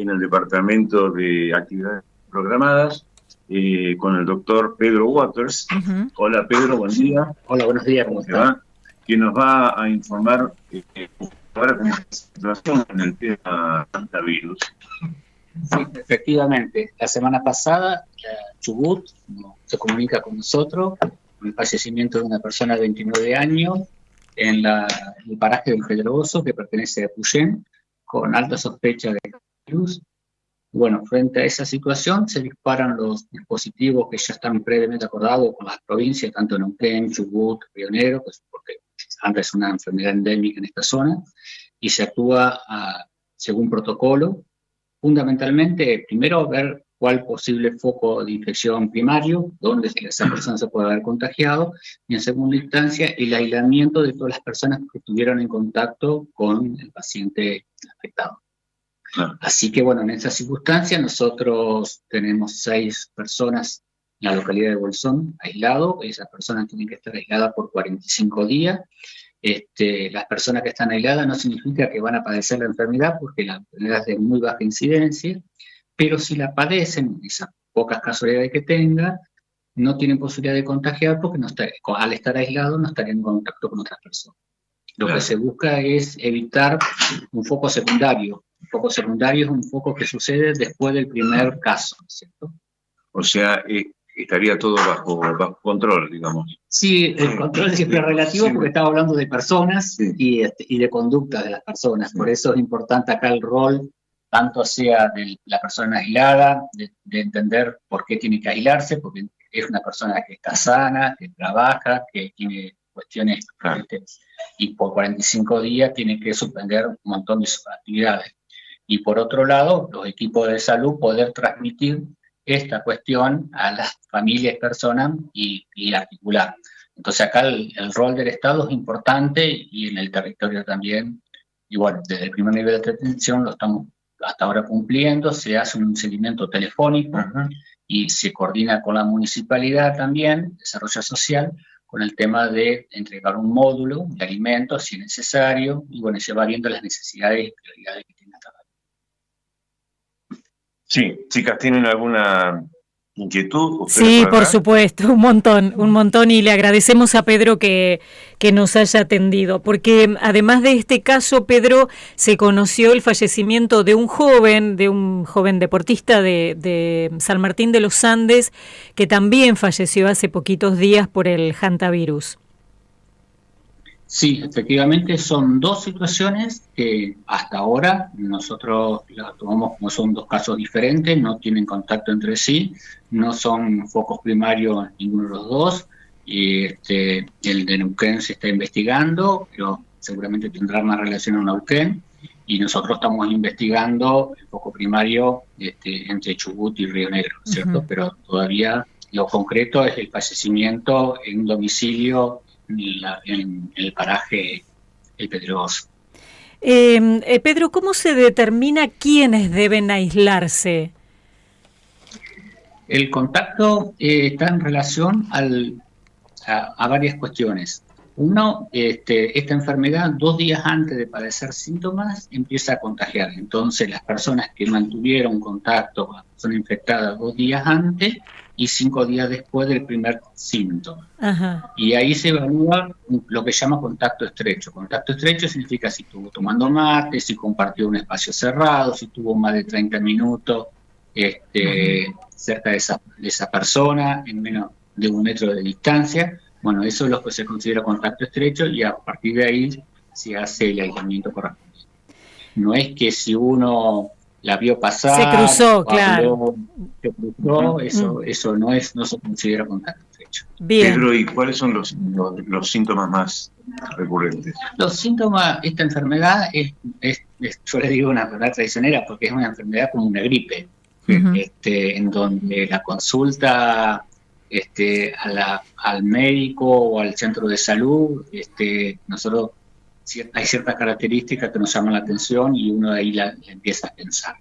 en el Departamento de Actividades Programadas, con el doctor Pedro Waters. Hola Pedro, buen día. Hola, buenos días, ¿cómo está? Que nos va a informar ahora con la situación en el tema hantavirus. Sí, efectivamente. La semana pasada, Chubut se comunica con nosotros con el fallecimiento de una persona de 29 años en el paraje del Pedregoso, que pertenece a Puyén, con alta sospecha de virus. Bueno, frente a esa situación se disparan los dispositivos que ya están previamente acordados con las provincias, tanto Neuquén, Chubut, Río Negro, pues porque antes es una enfermedad endémica en esta zona, y se actúa según protocolo. Fundamentalmente, primero ver cuál posible foco de infección primario, donde esa persona se puede haber contagiado, y en segunda instancia, el aislamiento de todas las personas que estuvieron en contacto con el paciente afectado. Así que, bueno, en esa circunstancia nosotros tenemos 6 personas en la localidad de Bolsón aislados. Esas personas tienen que estar aisladas por 45 días. Las personas que están aisladas no significa que van a padecer la enfermedad, porque la enfermedad es de muy baja incidencia, pero si la padecen, esas pocas casualidades que tengan, no tienen posibilidad de contagiar porque al estar aislados no estarían en contacto con otras personas. Lo que se busca es evitar un foco secundario. Un foco secundario es un foco que sucede después del primer caso, ¿cierto? O sea, estaría todo bajo control, digamos. Sí, el control siempre es relativo porque estamos hablando de personas y de conductas de las personas. Por eso es importante acá el rol, tanto sea de la persona aislada, de entender por qué tiene que aislarse, porque es una persona que está sana, que trabaja, que tiene cuestiones, y por 45 días tiene que suspender un montón de sus actividades. Y por otro lado, los equipos de salud poder transmitir esta cuestión a las familias, personas y articular. Entonces acá el rol del Estado es importante y en el territorio también. Y bueno, desde el primer nivel de atención lo estamos hasta ahora cumpliendo, se hace un seguimiento telefónico y se coordina con la municipalidad también, desarrollo social, con el tema de entregar un módulo de alimentos si es necesario, y bueno, se va viendo las necesidades y prioridades que tiene cada uno. Sí, chicas, ¿tienen alguna inquietud? Sí, por supuesto, un montón, y le agradecemos a Pedro que nos haya atendido, porque además de este caso, Pedro, se conoció el fallecimiento de un joven deportista de San Martín de los Andes, que también falleció hace poquitos días por el hantavirus. Sí, efectivamente son 2 situaciones que hasta ahora nosotros las tomamos como son 2 casos diferentes, no tienen contacto entre sí, no son focos primarios ninguno de los 2, y el de Neuquén se está investigando, pero seguramente tendrá más relación con Neuquén, y nosotros estamos investigando el foco primario entre Chubut y Río Negro, ¿cierto? Pero todavía lo concreto es el fallecimiento en un domicilio en el paraje El Pedregoso. Pedro, ¿cómo se determina quiénes deben aislarse? El contacto está en relación a varias cuestiones. Uno, esta enfermedad 2 días antes de padecer síntomas empieza a contagiar. Entonces las personas que mantuvieron contacto con la persona infectada 2 días antes y 5 días después del primer síntoma. Y ahí se evalúa lo que se llama contacto estrecho. Contacto estrecho significa si estuvo tomando mate, si compartió un espacio cerrado, si estuvo más de 30 minutos cerca de esa persona, en menos de 1 metro de distancia. Bueno, eso es lo que se considera contacto estrecho y a partir de ahí se hace el aislamiento correspondiente. No es que si uno la vio pasar, se cruzó, claro. Se cruzó, eso no se considera contacto estrecho. Bien. Pedro, ¿y cuáles son los síntomas más recurrentes? Los síntomas, esta enfermedad yo le digo una enfermedad traicionera porque es una enfermedad como una gripe, en donde la consulta al médico o al centro de salud, nosotros hay ciertas características que nos llaman la atención y uno de ahí la empieza a pensar.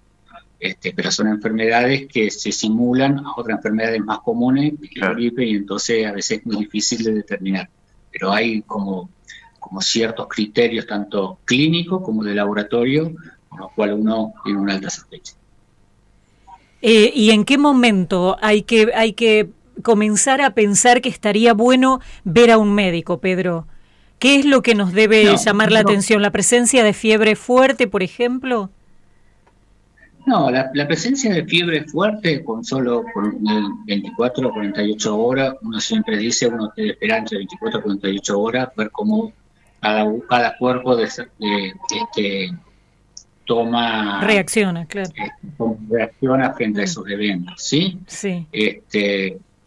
Pero son enfermedades que se simulan a otras enfermedades más comunes, que la gripe, y entonces a veces es muy difícil de determinar. Pero hay como ciertos criterios, tanto clínicos como de laboratorio, con los cuales uno tiene una alta sospecha. ¿Y en qué momento hay que comenzar a pensar que estaría bueno ver a un médico, Pedro? ¿Qué es lo que nos debe llamar la atención? ¿La presencia de fiebre fuerte, por ejemplo? No, la presencia de fiebre fuerte con 24 o 48 horas, uno siempre dice, uno debe esperar entre 24 y 48 horas, ver cómo cada cuerpo reacciona, claro. Reacciona frente a esos eventos, ¿sí? Sí.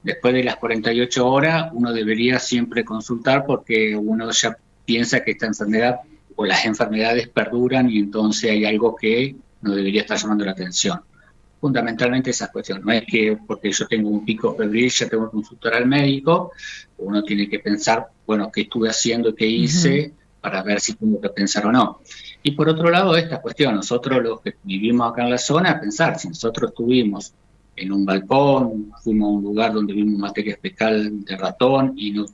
Después de las 48 horas, uno debería siempre consultar porque uno ya piensa que esta enfermedad o las enfermedades perduran y entonces hay algo que no debería estar llamando la atención. Fundamentalmente esa cuestión. No es que porque yo tengo un pico febril ya tengo que consultar al médico. Uno tiene que pensar, bueno, qué estuve haciendo, qué hice, para ver si tengo que pensar o no. Y por otro lado, esta cuestión, nosotros los que vivimos acá en la zona, pensar, si nosotros estuvimos en un balcón, fuimos a un lugar donde vimos materia fecal de ratón y no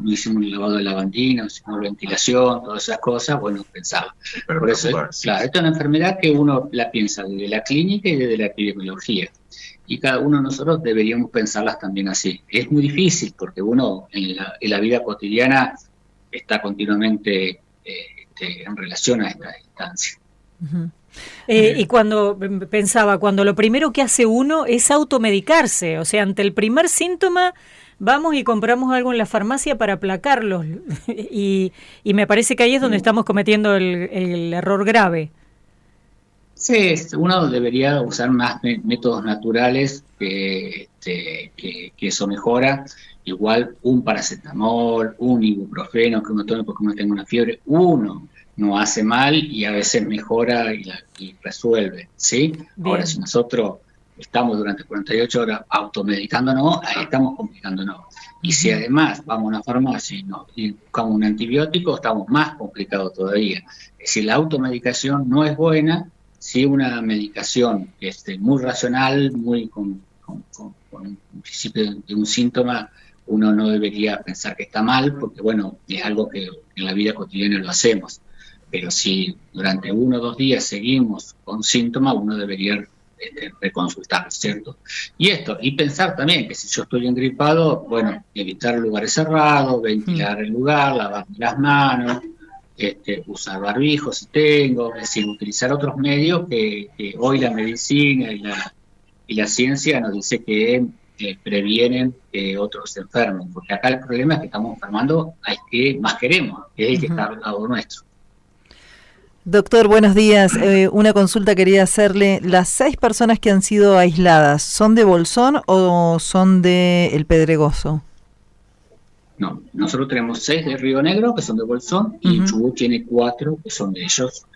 hicimos un lavado de lavandina, no hicimos ventilación, todas esas cosas, bueno, pensaba. Por eso, claro, esta es una enfermedad que uno la piensa desde la clínica y desde la epidemiología. Y cada uno de nosotros deberíamos pensarlas también así. Es muy difícil porque uno en la vida cotidiana está continuamente en relación a esta instancia. Y cuando lo primero que hace uno es automedicarse, o sea, ante el primer síntoma vamos y compramos algo en la farmacia para aplacarlos y me parece que ahí es donde estamos cometiendo el error grave. Sí, uno debería usar más métodos naturales que eso mejora. Igual un paracetamol, un ibuprofeno que uno tome porque uno tenga una fiebre, uno no hace mal y a veces mejora y resuelve, ¿sí? Bien. Ahora, si nosotros estamos durante 48 horas automedicándonos, ahí estamos complicándonos. Y si además vamos a una farmacia y buscamos un antibiótico, estamos más complicados todavía. Es decir, la automedicación no es buena. Si una medicación muy racional, muy con un principio de un síntoma, uno no debería pensar que está mal, porque bueno, es algo que en la vida cotidiana lo hacemos. Pero si durante 1 o 2 días seguimos con síntomas, uno debería reconsultar, ¿cierto? Y pensar también que si yo estoy engripado, bueno, evitar lugares cerrados, ventilar el lugar, lavar las manos, usar barbijo si tengo, es decir, utilizar otros medios que hoy la medicina y la ciencia nos dice que previenen que otros se enfermen, porque acá el problema es que estamos enfermando al que más queremos, que es el que está al lado nuestro. Doctor, buenos días. Una consulta quería hacerle. ¿Las 6 personas que han sido aisladas son de Bolsón o son de El Pedregoso? No, nosotros tenemos 6 de Río Negro, que son de Bolsón, y Chubut tiene 4 que son de ellos.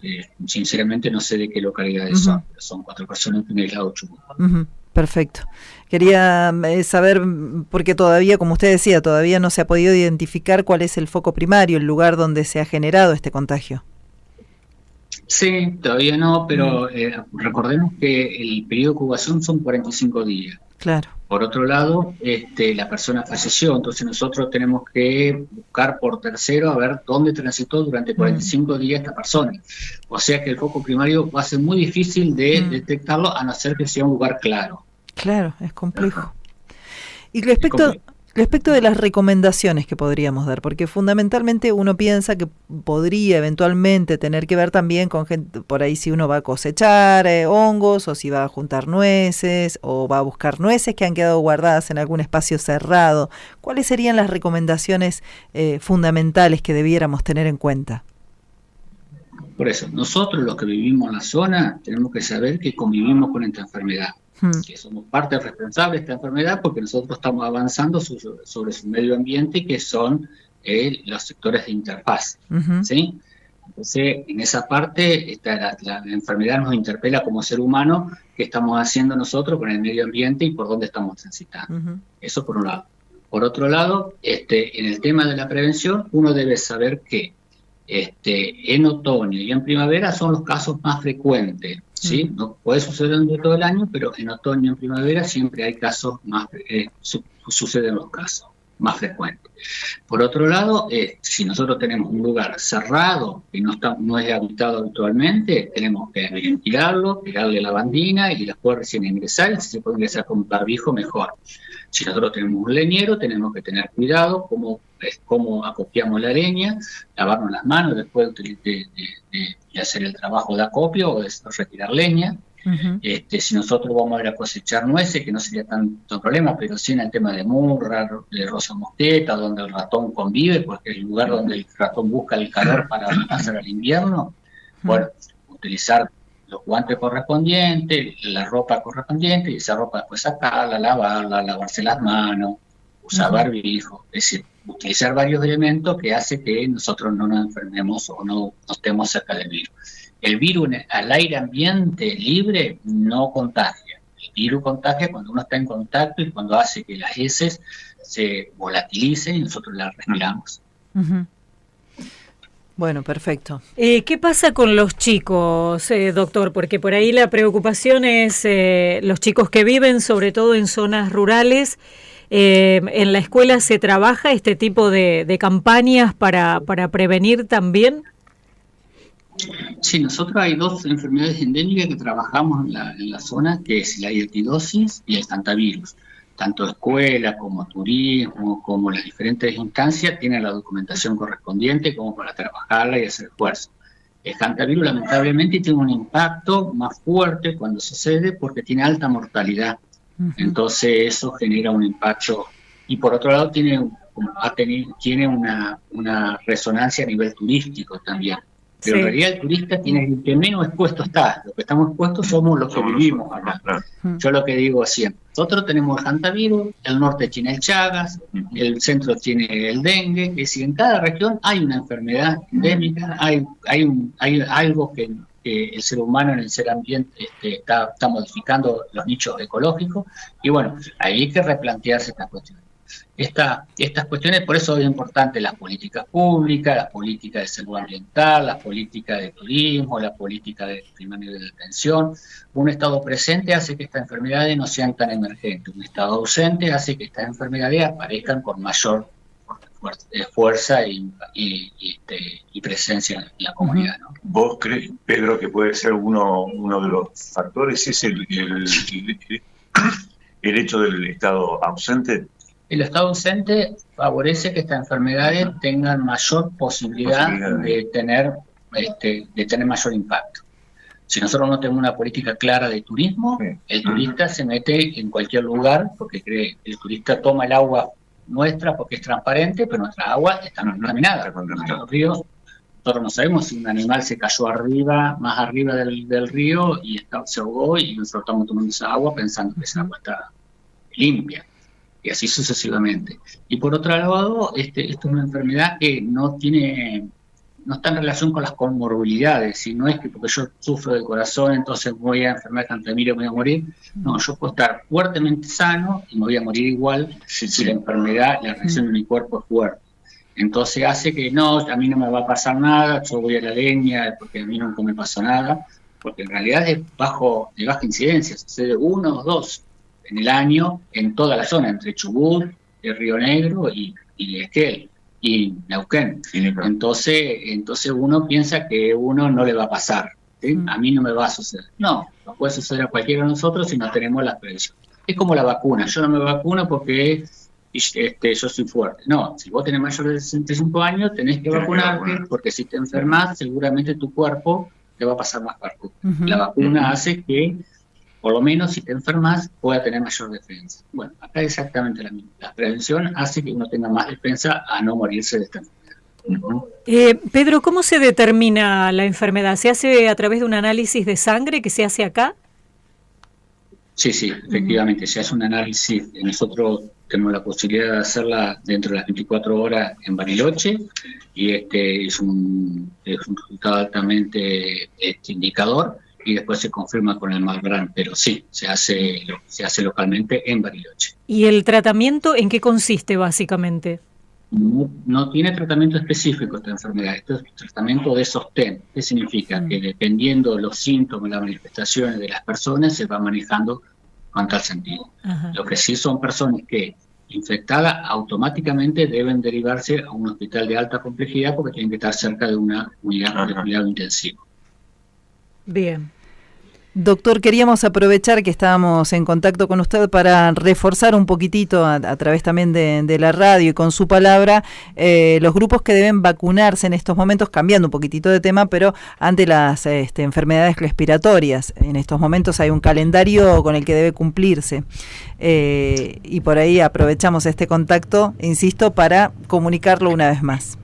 Sinceramente no sé de qué localidades son, pero son 4 personas que han aislado Chubut. Perfecto. Quería saber, porque todavía, como usted decía, todavía no se ha podido identificar cuál es el foco primario, el lugar donde se ha generado este contagio. Sí, todavía no, pero recordemos que el periodo de incubación son 45 días. Claro. Por otro lado, la persona falleció, entonces nosotros tenemos que buscar por tercero a ver dónde transitó durante 45 días esta persona. O sea que el foco primario va a ser muy difícil de detectarlo, a no ser que sea un lugar claro. Claro, es complejo. Y respecto de las recomendaciones que podríamos dar, porque fundamentalmente uno piensa que podría eventualmente tener que ver también con gente, por ahí si uno va a cosechar hongos, o si va a juntar nueces, o va a buscar nueces que han quedado guardadas en algún espacio cerrado. ¿Cuáles serían las recomendaciones fundamentales que debiéramos tener en cuenta? Por eso, nosotros los que vivimos en la zona tenemos que saber que convivimos con esta enfermedad. Que somos parte responsable de esta enfermedad porque nosotros estamos avanzando sobre su medio ambiente, que son los sectores de interfaz, ¿sí? Entonces, en esa parte, la enfermedad nos interpela como ser humano, qué estamos haciendo nosotros con el medio ambiente y por dónde estamos transitando. Eso por un lado. Por otro lado, en el tema de la prevención, uno debe saber que en otoño y en primavera son los casos más frecuentes, ¿sí? No puede suceder durante todo el año, pero en otoño y en primavera siempre hay casos más, suceden los casos. más frecuente. Por otro lado, si nosotros tenemos un lugar cerrado que no es habitado habitualmente, tenemos que ventilarlo, pegarle lavandina y después recién ingresar, y si se puede ingresar con un barbijo, mejor. Si nosotros tenemos un leñero, tenemos que tener cuidado cómo acopiamos la leña, lavarnos las manos después de hacer el trabajo de acopio o de retirar leña. Uh-huh. Si nosotros vamos a ir a cosechar nueces, que no sería tanto problema, pero sí en el tema de murra, de rosa mosqueta, donde el ratón convive, porque es el lugar donde el ratón busca el calor para pasar al invierno, bueno, utilizar los guantes correspondientes, la ropa correspondiente, y esa ropa después sacarla, lavarla, lavarse las manos, usar barbijo, es decir, utilizar varios elementos que hace que nosotros no nos enfermemos o no estemos cerca del virus. El virus al aire ambiente libre no contagia. El virus contagia cuando uno está en contacto y cuando hace que las heces se volatilicen y nosotros las respiramos. Uh-huh. Bueno, perfecto. ¿Qué pasa con los chicos, doctor? Porque por ahí la preocupación es los chicos que viven sobre todo en zonas rurales. ¿En la escuela se trabaja este tipo de campañas para prevenir también? Sí, nosotros hay dos enfermedades endémicas que trabajamos en la zona, que es la etidosis y el hantavirus. Tanto escuela como turismo, como las diferentes instancias tienen la documentación correspondiente como para trabajarla y hacer esfuerzo. El hantavirus lamentablemente tiene un impacto más fuerte cuando sucede porque tiene alta mortalidad. Uh-huh. Entonces eso genera un impacto. Y por otro lado tiene una resonancia a nivel turístico también. Pero sí, en realidad el turista tiene el que menos expuesto está. Los que estamos expuestos somos los que vivimos acá. Yo lo que digo siempre, nosotros tenemos el hantavirus, el norte tiene el Chagas, el centro tiene el dengue, es decir, en cada región hay una enfermedad endémica, hay algo que el ser humano en el ser ambiente está modificando los nichos ecológicos, y bueno, hay que replantearse estas cuestiones. Estas cuestiones, por eso es importante las políticas públicas, las políticas de salud ambiental, las políticas de turismo, la política de primer nivel de atención. Un estado presente hace que estas enfermedades no sean tan emergentes. Un estado ausente hace que estas enfermedades aparezcan con mayor fuerza y presencia en la comunidad, ¿no? ¿Vos crees, Pedro, que puede ser uno de los factores es el hecho del estado ausente? El estado ausente favorece que estas enfermedades tengan mayor posibilidad de tener mayor impacto. Si nosotros no tenemos una política clara de turismo, el turista se mete en cualquier lugar porque cree, el turista toma el agua nuestra porque es transparente, pero nuestra agua está contaminada. Nuestros ríos, nosotros no sabemos si un animal se cayó más arriba del río y se ahogó y nosotros estamos tomando esa agua pensando que esa agua está limpia. Y así sucesivamente. Y por otro lado, esto es una enfermedad que no está en relación con las comorbilidades, si no es que porque yo sufro del corazón, entonces voy a enfermar de Cantamiro y me voy a morir. No, yo puedo estar fuertemente sano y me voy a morir igual si la enfermedad, la reacción de mi cuerpo es fuerte. Entonces hace que no, a mí no me va a pasar nada, yo voy a la leña porque a mí nunca me pasó nada, porque en realidad es de baja incidencia, sucede 1 o 2 en el año en toda la zona, entre Chubut, el Río Negro y Esquel y Neuquén. Entonces uno piensa que uno no le va a pasar, ¿sí? A mí no me va a suceder. No puede suceder a cualquiera de nosotros si no tenemos la prevención. Es como la vacuna, yo no me vacuno porque yo soy fuerte. No, si vos tenés mayor de 65 años tenés que vacunarte porque si te enfermas seguramente tu cuerpo te va a pasar más factura. Uh-huh. La vacuna hace que por lo menos si te enfermas pueda tener mayor defensa. Bueno, acá es exactamente la misma. La prevención hace que uno tenga más defensa a no morirse de esta enfermedad. Pedro, ¿cómo se determina la enfermedad? ¿Se hace a través de un análisis de sangre que se hace acá? Sí, efectivamente, se hace un análisis. Nosotros tenemos la posibilidad de hacerla dentro de las 24 horas en Bariloche y es un resultado altamente indicador. Y después se confirma con el Malbrán, pero sí, se hace localmente en Bariloche. ¿Y el tratamiento en qué consiste básicamente? No tiene tratamiento específico esta enfermedad, esto es tratamiento de sostén. ¿Qué significa? Que dependiendo de los síntomas, las manifestaciones de las personas, se va manejando con tal sentido. Ajá. Lo que sí son personas que infectada, automáticamente deben derivarse a un hospital de alta complejidad porque tienen que estar cerca de una unidad de cuidado intensivo. Bien. Doctor, queríamos aprovechar que estábamos en contacto con usted para reforzar un poquitito a través también de la radio y con su palabra los grupos que deben vacunarse en estos momentos, cambiando un poquitito de tema, pero ante las enfermedades respiratorias. En estos momentos hay un calendario con el que debe cumplirse y por ahí aprovechamos este contacto, insisto, para comunicarlo una vez más.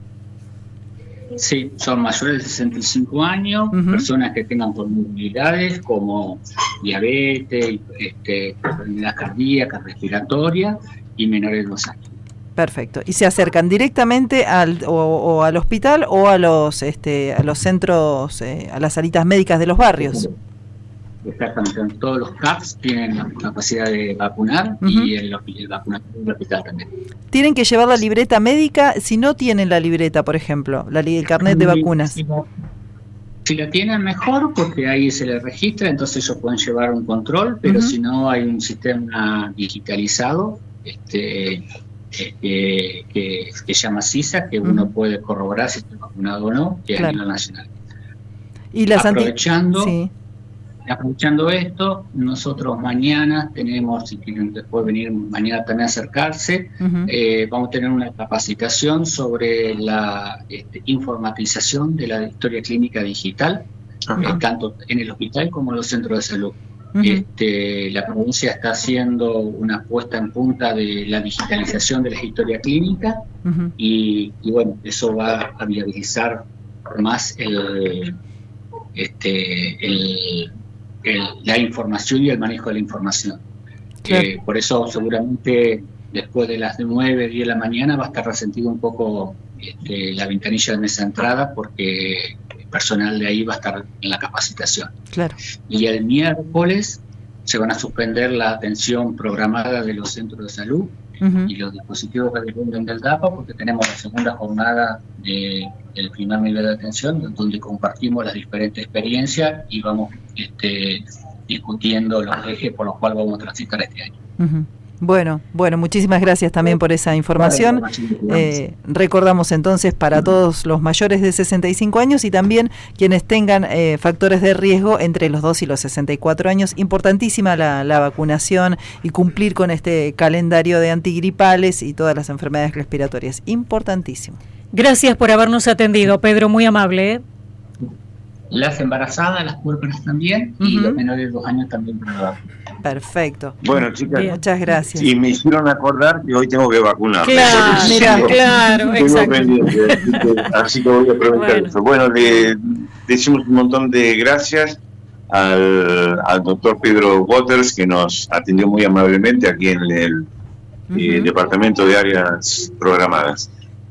Sí, son mayores de 65 años, personas que tengan comorbilidades como diabetes, enfermedad cardíaca, respiratoria y menores de 2 años. Perfecto. ¿Y se acercan directamente al hospital o a los centros, a las salitas médicas de los barrios? Exactamente, todos los CAPS tienen la capacidad de vacunar y el vacunatorio del hospital también. ¿Tienen que llevar la libreta médica si no tienen la libreta, por ejemplo, el carnet de vacunas? Si la tienen, mejor, porque ahí se les registra, entonces ellos pueden llevar un control, pero si no, hay un sistema digitalizado que se llama CISA, que uno puede corroborar si está vacunado o no, que es a nivel nacional. Y las Aprovechando esto, nosotros mañana tenemos, si quieren después venir mañana también a acercarse, vamos a tener una capacitación sobre la informatización de la historia clínica digital, tanto en el hospital como en los centros de salud. La provincia está haciendo una puesta en punta de la digitalización de la historia clínica y bueno, eso va a viabilizar más la información y el manejo de la información. Claro. Por eso seguramente después de las 9, 10 de la mañana va a estar resentido un poco la ventanilla de mesa de entrada porque el personal de ahí va a estar en la capacitación. Claro. Y el miércoles se van a suspender la atención programada de los centros de salud y los dispositivos que dependen del DAPA porque tenemos la segunda jornada del primer nivel de atención donde compartimos las diferentes experiencias y vamos discutiendo los ejes por los cuales vamos a transitar este año. Bueno, muchísimas gracias también por esa información. Recordamos entonces para todos los mayores de 65 años y también quienes tengan factores de riesgo entre los 2 y los 64 años. Importantísima la vacunación y cumplir con este calendario de antigripales y todas las enfermedades respiratorias. Importantísimo. Gracias por habernos atendido, Pedro, muy amable. Las embarazadas, las puérperas también y los menores de 2 años también. Perfecto. Bueno, chicas, muchas gracias. Y me hicieron acordar que hoy tengo que vacunar. Claro, exacto. Así que voy a aprovechar eso. Bueno, le decimos un montón de gracias al doctor Pedro Waters, que nos atendió muy amablemente aquí en el Departamento de Áreas Programadas.